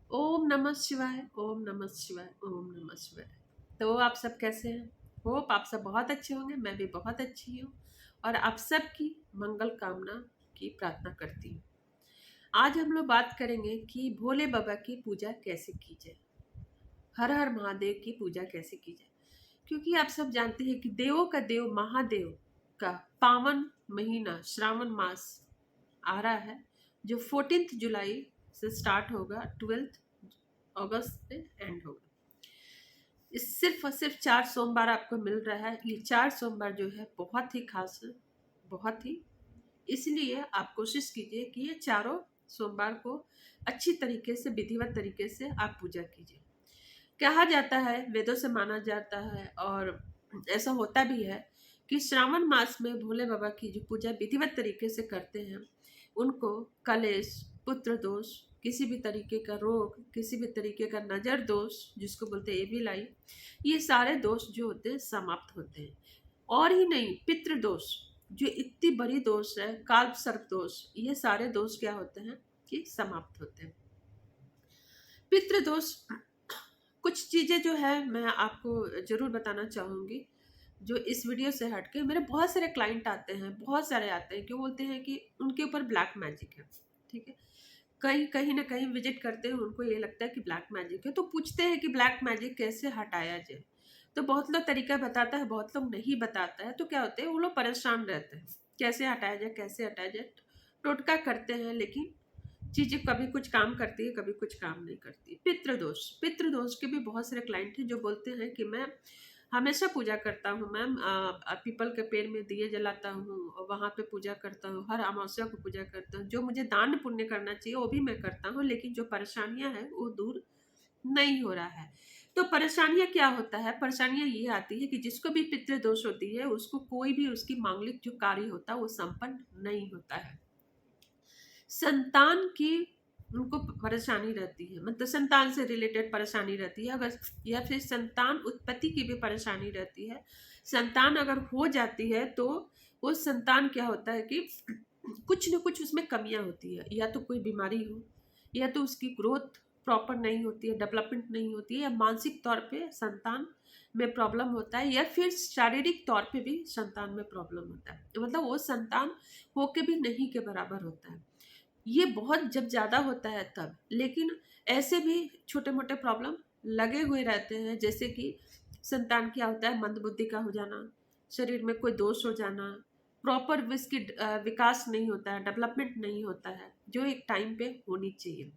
ओम नमः शिवाय, ओम नमः शिवाय, ओम नमः शिवाय। तो आप सब कैसे हैं? होप आप सब बहुत अच्छे होंगे। मैं भी बहुत अच्छी हूँ और आप सबकी मंगल कामना की प्रार्थना करती हूँ। आज हम लोग बात करेंगे कि भोले बाबा की पूजा कैसे की जाए, हर हर महादेव की पूजा कैसे की जाए। क्योंकि आप सब जानते हैं कि देवों का देव महादेव का पावन महीना श्रावण मास आ रहा है, जो 14 जुलाई से स्टार्ट होगा, 12 अगस्त पे एंड होगा। इस सिर्फ और सिर्फ 4 सोमवार आपको मिल रहा है। ये 4 सोमवार जो है बहुत ही खास है, बहुत ही। इसलिए आप कोशिश कीजिए कि ये चारों सोमवार को अच्छी तरीके से, विधिवत तरीके से आप पूजा कीजिए। कहा जाता है, वेदों से माना जाता है और ऐसा होता भी है कि श्रावण मास में भोले बाबा की जो पूजा विधिवत तरीके से करते हैं, उनको कलेश, पुत्र दोष, किसी भी तरीके का रोग, किसी भी तरीके का नजर दोष जिसको बोलते हैं एविल आई, ये सारे दोष जो होते हैं समाप्त होते हैं। और ही नहीं, पितृ दोष जो इतनी बड़ी दोष है, काल्प सर्प दोष, ये सारे दोष क्या होते हैं कि समाप्त होते हैं। पितृ दोष कुछ चीज़ें जो है मैं आपको ज़रूर बताना चाहूँगी, जो इस वीडियो से हटके। मेरे बहुत सारे क्लाइंट आते हैं, बहुत सारे आते हैं, क्यों बोलते हैं कि उनके ऊपर ब्लैक मैजिक है। ठीक है, कहीं कहीं ना कहीं विजिट करते हैं, उनको ये लगता है कि ब्लैक मैजिक है, तो पूछते हैं कि ब्लैक मैजिक कैसे हटाया जाए। तो बहुत लोग तरीका बताता है, बहुत लोग नहीं बताता है। तो क्या होते हैं, वो लोग परेशान रहते हैं, कैसे हटाया जाए, कैसे हटाया जाए। टोटका करते हैं, लेकिन चीज़ें कभी कुछ काम करती है, कभी कुछ काम नहीं करती। पितृदोष, पितृदोष के भी बहुत सारे क्लाइंट हैं जो बोलते हैं कि मैं हमेशा पूजा करता हूँ मैम, पीपल के पेड़ में दिए जलाता हूँ और वहाँ पे पूजा करता हूँ, हर अमावस्या को पूजा करता हूँ, जो मुझे दान पुण्य करना चाहिए वो भी मैं करता हूँ, लेकिन जो परेशानियां हैं वो दूर नहीं हो रहा है। तो परेशानियां क्या होता है, परेशानियां ये आती है कि जिसको भी पितृदोष होती है, उसको कोई भी उसकी मांगलिक जो कार्य होता है वो संपन्न नहीं होता है। संतान की उनको परेशानी रहती है, मतलब संतान से रिलेटेड परेशानी रहती है, अगर या फिर संतान उत्पत्ति की भी परेशानी रहती है। संतान अगर हो जाती है तो वो संतान क्या होता है कि कुछ न कुछ उसमें कमियां होती है, या तो कोई बीमारी हो, या तो उसकी ग्रोथ प्रॉपर नहीं होती है, डेवलपमेंट नहीं होती है, या मानसिक तौर पे संतान में प्रॉब्लम होता है, या फिर शारीरिक तौर पे भी संतान में प्रॉब्लम होता है। तो मतलब वो संतान होके भी नहीं के बराबर होता है। ये बहुत जब ज़्यादा होता है तब, लेकिन ऐसे भी छोटे मोटे प्रॉब्लम लगे हुए रहते हैं, जैसे कि संतान क्या होता है, मंदबुद्धि का हो जाना, शरीर में कोई दोष हो जाना, प्रॉपर इसकी विकास नहीं होता है, डेवलपमेंट नहीं होता है, जो एक टाइम पे होनी चाहिए।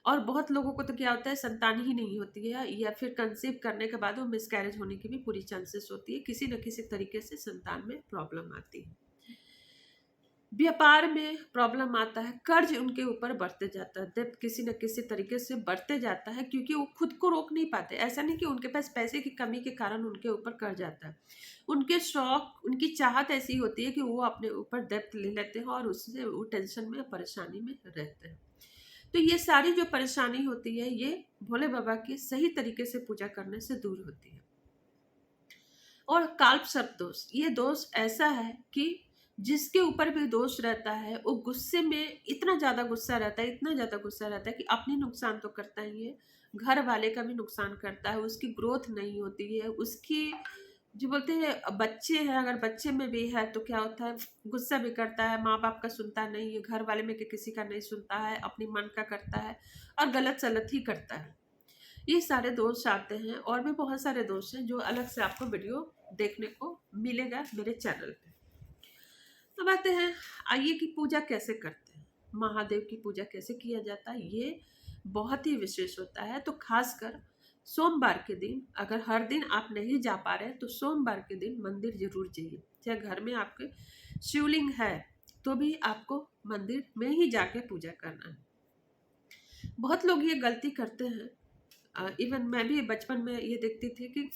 और बहुत लोगों को तो क्या होता है, संतान ही नहीं होती है, या फिर कंसीव करने के बाद वो मिसकैरेज होने की भी पूरी चांसेस होती है, किसी न किसी तरीके से संतान में प्रॉब्लम आती है। व्यापार में प्रॉब्लम आता है, कर्ज उनके ऊपर बढ़ते जाता है, डेब्ट किसी न किसी तरीके से बढ़ते जाता है, क्योंकि वो खुद को रोक नहीं पाते। ऐसा नहीं कि उनके पास पैसे की कमी के कारण उनके ऊपर कर्ज आता है, उनके शौक, उनकी चाहत ऐसी होती है कि वो अपने ऊपर डेब्ट ले लेते हैं और उससे वो टेंशन में, परेशानी में रहते हैं। तो ये सारी जो परेशानी होती है, ये भोले बाबा की सही तरीके से पूजा करने से दूर होती है। और काल्प सर्प दोष, ये दोष ऐसा है कि जिसके ऊपर भी दोष रहता है, वो गुस्से में इतना ज्यादा गुस्सा रहता है, इतना ज्यादा गुस्सा रहता है कि अपनी नुकसान तो करता ही है, घर वाले का भी नुकसान करता है, उसकी ग्रोथ नहीं होती है, उसकी जो बोलते हैं बच्चे हैं, अगर बच्चे में भी है तो क्या होता है, गुस्सा भी करता है, माँ बाप का सुनता नहीं है, घर वाले में के किसी का नहीं सुनता है, अपनी मन का करता है और गलत सलत ही करता है। ये सारे दोष आते हैं, और भी बहुत सारे दोष हैं जो अलग से आपको वीडियो देखने को मिलेगा मेरे चैनल पे। अब आते हैं, आइए कि पूजा कैसे करते हैं, महादेव की पूजा कैसे किया जाता है। ये बहुत ही विशेष होता है। तो खासकर सोमवार के दिन, अगर हर दिन आप नहीं जा पा रहे तो सोमवार के दिन मंदिर जरूर जाइए। चाहे घर में आपके शिवलिंग है तो भी आपको मंदिर में ही जाके पूजा करना है। बहुत लोग ये गलती करते हैं, इवन मैं भी बचपन में ये देखती थी कि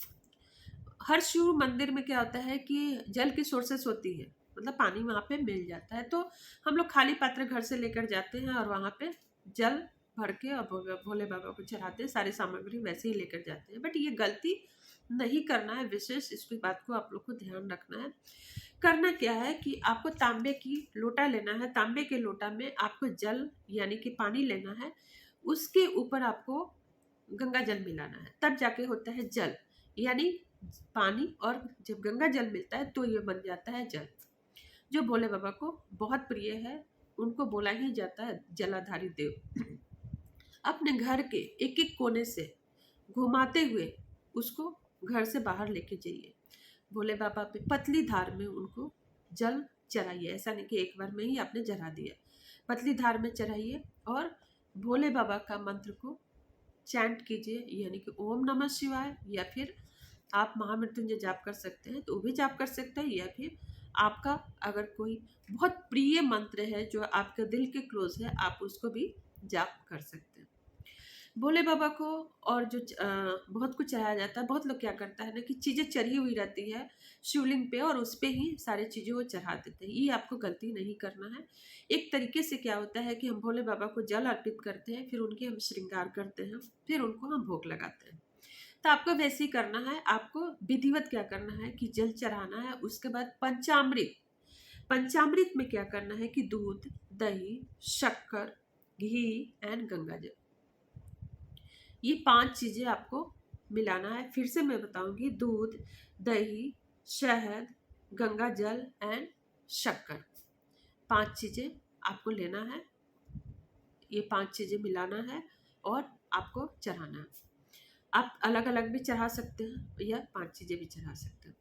हर शिव मंदिर में क्या होता है कि जल की सोर्सेस होती है, मतलब पानी वहाँ पे मिल जाता है, तो हम लोग खाली पात्र घर से लेकर जाते हैं और वहाँ पे जल भर के और भोले बाबा को चढ़ाते हैं, सारी सामग्री वैसे ही लेकर जाते हैं। बट ये गलती नहीं करना है, विशेष इसकी बात को आप लोग को ध्यान रखना है। करना क्या है कि आपको तांबे की लोटा लेना है, तांबे के लोटा में आपको जल यानी कि पानी लेना है, उसके ऊपर आपको गंगा जल मिलाना है, तब जाके होता है जल, यानी पानी। और जब गंगा जल मिलता है तो ये बन जाता है जल, जो भोले बाबा को बहुत प्रिय है। उनको बोला ही जाता है जलाधारी देव। अपने घर के एक एक कोने से घुमाते हुए उसको घर से बाहर लेके जाइए। भोले बाबा पे पतली धार में उनको जल चढ़ाइए। ऐसा नहीं कि एक बार में ही आपने चढ़ा दिया, पतली धार में चढ़ाइए और भोले बाबा का मंत्र को चैंट कीजिए, यानी कि ओम नमः शिवाय, या फिर आप महामृत्युंजय जाप कर सकते हैं तो वो भी जाप कर सकते हैं, या फिर आपका अगर कोई बहुत प्रिय मंत्र है जो आपके दिल के क्लोज है, आप उसको भी जाप कर सकते हैं। भोले बाबा को और जो बहुत कुछ चढ़ाया जाता है। बहुत लोग क्या करता है ना कि चीज़ें चढ़ी हुई रहती है शिवलिंग पे और उस पे ही सारी चीज़ें वो चढ़ा देते हैं। ये आपको गलती नहीं करना है। एक तरीके से क्या होता है कि हम भोले बाबा को जल अर्पित करते हैं, फिर उनके हम श्रृंगार करते हैं, फिर उनको हम भोग लगाते हैं। तो आपको वैसे ही करना है। आपको विधिवत क्या करना है कि जल चढ़ाना है, उसके बाद पंचामृत। पंचामृत में क्या करना है कि दूध, दही, शक्कर, घी एंड गंगाजल, ये 5 चीज़ें आपको मिलाना है। फिर से मैं बताऊंगी, दूध, दही, शहद, गंगा जल एंड शक्कर, 5 चीज़ें आपको लेना है। ये 5 चीज़ें मिलाना है और आपको चढ़ाना है। आप अलग अलग भी चढ़ा सकते हैं या 5 चीज़ें भी चढ़ा सकते हैं।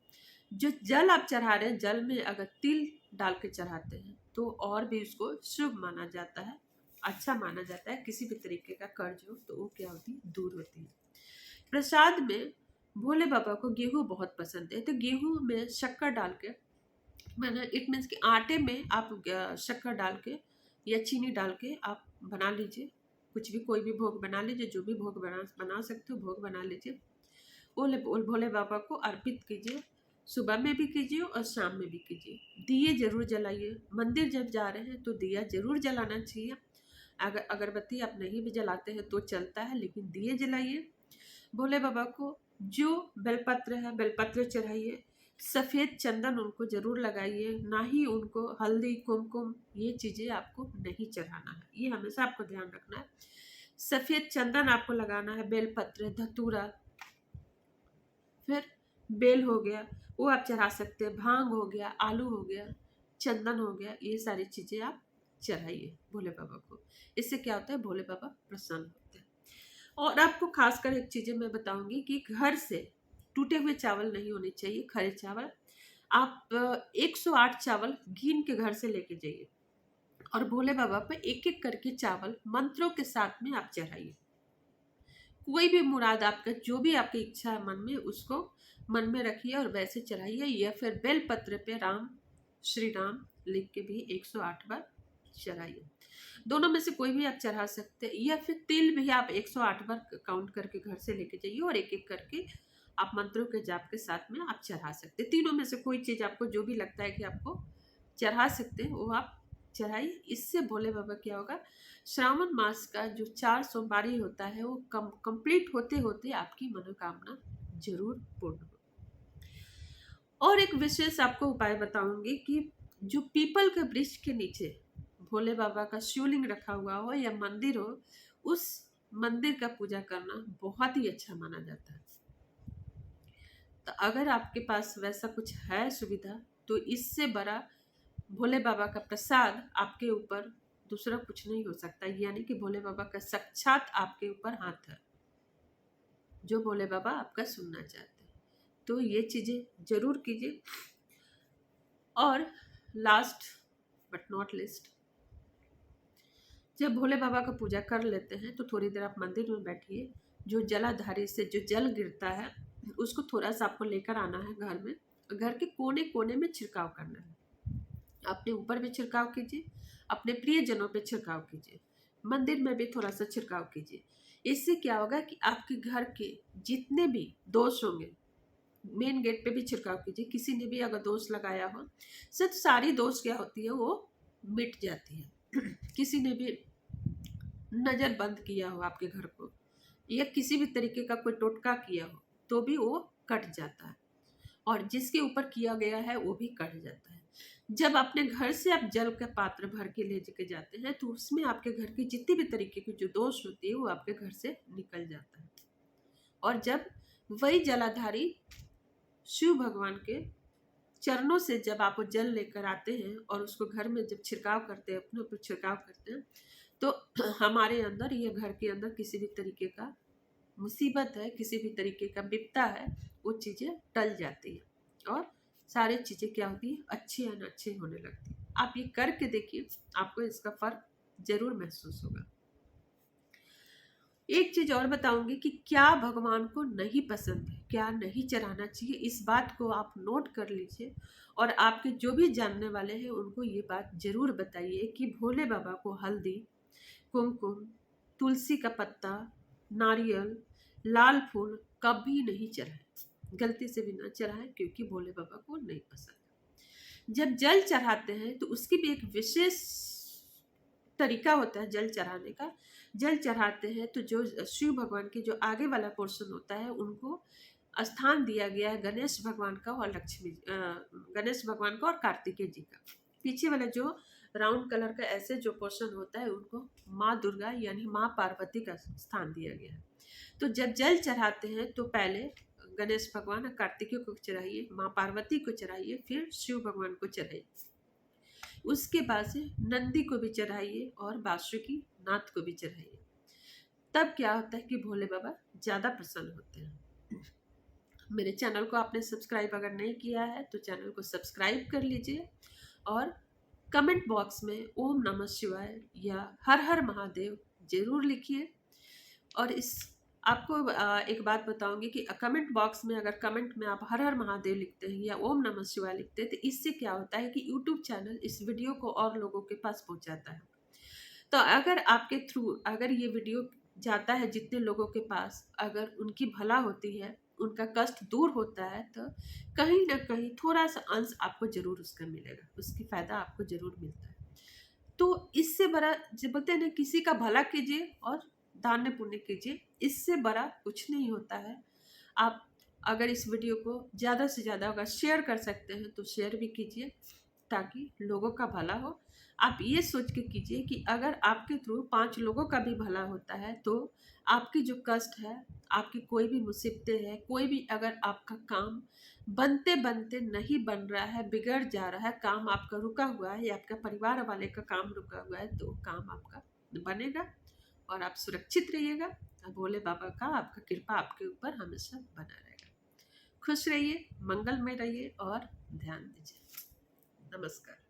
जो जल आप चढ़ा रहे हैं, जल में अगर तिल डाल के चढ़ाते हैं तो और भी उसको शुभ माना जाता है, अच्छा माना जाता है। किसी भी तरीके का कर्ज हो तो वो क्या होती है, दूर होती है। प्रसाद में भोले बाबा को गेहूं बहुत पसंद है, तो गेहूं में शक्कर डाल के, मैंने इट मीन्स कि आटे में आप शक्कर डाल के या चीनी डाल के आप बना लीजिए। कुछ भी, कोई भी भोग बना लीजिए, जो भी भोग बना सकते हो भोग बना लीजिए। भोले बाबा को अर्पित कीजिए। सुबह में भी कीजिए और शाम में भी कीजिए। दिए जरूर जलाइए। मंदिर जब जा रहे हैं तो दिया जरूर जलाना चाहिए। अगर अगरबत्ती आप नहीं भी जलाते हैं तो चलता है, लेकिन दिए जलाइए। भोले बाबा को जो बेलपत्र है, बेलपत्र चढ़ाइए। सफ़ेद चंदन उनको जरूर लगाइए, ना ही उनको हल्दी, कुमकुम, ये चीज़ें आपको नहीं चढ़ाना है। ये हमेशा आपको ध्यान रखना है। सफ़ेद चंदन आपको लगाना है, बेलपत्र, धतूरा, फिर बेल हो गया, वो आप चढ़ा सकते हैं। भांग हो गया, आलू हो गया, चंदन हो गया, ये सारी चीज़ें आप चढ़ाइए भोले बाबा को। इससे क्या होता है, भोले बाबा प्रसन्न होते हैं। और आपको खासकर एक चीज़ें मैं बताऊंगी कि घर से टूटे हुए चावल नहीं होने चाहिए, खरे चावल। आप 108 चावल गिन के घर से लेके जाइए और भोले बाबा पे एक एक करके चावल मंत्रों के साथ में आप चढ़ाइए। कोई भी मुराद आपका, जो भी आपकी इच्छा है मन में, उसको मन में रखिए और वैसे चढ़ाइए। या फिर बेल पत्र पे राम, श्री राम लिख के भी 108 बार चढ़ाइए। दोनों में से कोई भी आप चढ़ा सकते हैं। या फिर तिल भी आप 108 बार काउंट करके घर से लेके जाइए और एक एक करके आप मंत्रों के जाप के साथ में आप चढ़ा सकते हैं। तीनों में से कोई चीज़ आपको जो भी लगता है कि आपको चढ़ा सकते हैं, वो आप चढ़ाइए। इससे भोले बाबा क्या होगा, श्रावण मास का जो 4 सोमवारी होता है वो कंप्लीट होते होते आपकी मनोकामना जरूर पूर्ण हो। और एक विशेष आपको उपाय बताऊंगी कि जो पीपल के वृक्ष के नीचे भोले बाबा का शिवलिंग रखा हुआ हो या मंदिर हो, उस मंदिर का पूजा करना बहुत ही अच्छा माना जाता है। तो अगर आपके पास वैसा कुछ है सुविधा, तो इससे बड़ा भोले बाबा का प्रसाद आपके ऊपर दूसरा कुछ नहीं हो सकता। यानी कि भोले बाबा का साक्षात आपके ऊपर हाथ है, जो भोले बाबा आपका सुनना चाहते हैं। तो ये चीज़ें जरूर कीजिए। और लास्ट बट नॉट लिस्ट, जब भोले बाबा का पूजा कर लेते हैं तो थोड़ी देर आप मंदिर में बैठिए। जो जलाधारी से जो जल गिरता है उसको थोड़ा सा आपको लेकर आना है घर में। घर के कोने कोने में छिड़काव करना है। अपने ऊपर भी छिड़काव कीजिए, अपने प्रियजनों पे छिड़काव कीजिए, मंदिर में भी थोड़ा सा छिड़काव कीजिए। इससे क्या होगा कि आपके घर के जितने भी दोष होंगे, मेन गेट पे भी छिड़काव कीजिए। किसी ने भी अगर दोष लगाया हो, सिर्फ सारी दोष क्या होती है, वो मिट जाती है। किसी ने भी नज़र बंद किया हो आपके घर को, या किसी भी तरीके का कोई टोटका किया हो, तो भी वो कट जाता है। और जिसके ऊपर किया गया है वो भी कट जाता है। जब अपने घर से आप जल का पात्र भर के ले के जाते हैं तो उसमें आपके घर की जितनी भी तरीके की जो दोष होती है वो आपके घर से निकल जाता है। और जब वही जलाधारी शिव भगवान के चरणों से जब आप वो जल लेकर आते हैं और उसको घर में जब छिड़काव करते हैं, अपने ऊपर छिड़काव करते हैं, तो हमारे अंदर, ये घर के अंदर किसी भी तरीके का मुसीबत है, किसी भी तरीके का विपदा है, वो चीज़ें टल जाती है और सारी चीज़ें क्या होती है, अच्छी एंड अच्छी होने लगती है। आप ये करके देखिए, आपको इसका फर्क जरूर महसूस होगा। एक चीज और बताऊंगी कि क्या भगवान को नहीं पसंद है, क्या नहीं चढ़ाना चाहिए, इस बात को आप नोट कर लीजिए और आपके जो भी जानने वाले हैं उनको ये बात जरूर बताइए कि भोले बाबा को हल्दी, कुमकुम, तुलसी का पत्ता, नारियल, लाल फूल कभी नहीं चढ़ाए, गलती से भी ना चढ़ाए, क्योंकि भोले बाबा को नहीं पसंद। जब जल चढ़ाते हैं तो उसकी भी एक विशेष तरीका होता है जल चढ़ाने का। जल चढ़ाते हैं तो जो शिव भगवान के जो आगे वाला पोर्शन होता है उनको स्थान दिया गया है गणेश भगवान का और गणेश भगवान का और कार्तिकेय जी का। पीछे वाला जो राउंड कलर का ऐसे जो पोर्शन होता है उनको माँ दुर्गा यानी माँ पार्वती का स्थान दिया गया है। तो जब जल चढ़ाते हैं तो पहले गणेश भगवान और कार्तिकेय को चढ़ाइए, माँ पार्वती को चढ़ाइए, फिर शिव भगवान को चढ़ाइए। उसके बाद से नंदी को भी चढ़ाइए और बासुकी नाथ को भी चढ़ाइए। तब क्या होता है कि भोले बाबा ज़्यादा प्रसन्न होते हैं। मेरे चैनल को आपने सब्सक्राइब अगर नहीं किया है तो चैनल को सब्सक्राइब कर लीजिए और कमेंट बॉक्स में ओम नमः शिवाय या हर हर महादेव जरूर लिखिए। और इस आपको एक बात बताऊंगी कि कमेंट बॉक्स में अगर कमेंट में आप हर हर महादेव लिखते हैं या ओम नमः शिवाय लिखते हैं तो इससे क्या होता है कि यूट्यूब चैनल इस वीडियो को और लोगों के पास पहुंचाता है। तो अगर आपके थ्रू अगर ये वीडियो जाता है जितने लोगों के पास, अगर उनकी भला होती है, उनका कष्ट दूर होता है, तो कहीं ना कहीं थोड़ा सा अंश आपको जरूर उसका मिलेगा, उसकी फायदा आपको जरूर मिलता है। तो इससे बड़ा जो बोलते हैं ना, किसी का भला कीजिए और दान पुण्य कीजिए, इससे बड़ा कुछ नहीं होता है। आप अगर इस वीडियो को ज़्यादा से ज़्यादा अगर शेयर कर सकते हैं तो शेयर भी कीजिए ताकि लोगों का भला हो। आप ये सोच के कीजिए कि अगर आपके थ्रू 5 लोगों का भी भला होता है तो आपकी जो कष्ट है, आपकी कोई भी मुसीबतें हैं, कोई भी अगर आपका काम बनते बनते नहीं बन रहा है, बिगड़ जा रहा है, काम आपका रुका हुआ है या आपका परिवार वाले का काम रुका हुआ है, तो काम आपका बनेगा और आप सुरक्षित रहिएगा। भोले बाबा का आपका कृपा आपके ऊपर हमेशा बना रहेगा। खुश रहिए, मंगल में रहिए और ध्यान दीजिए। नमस्कार।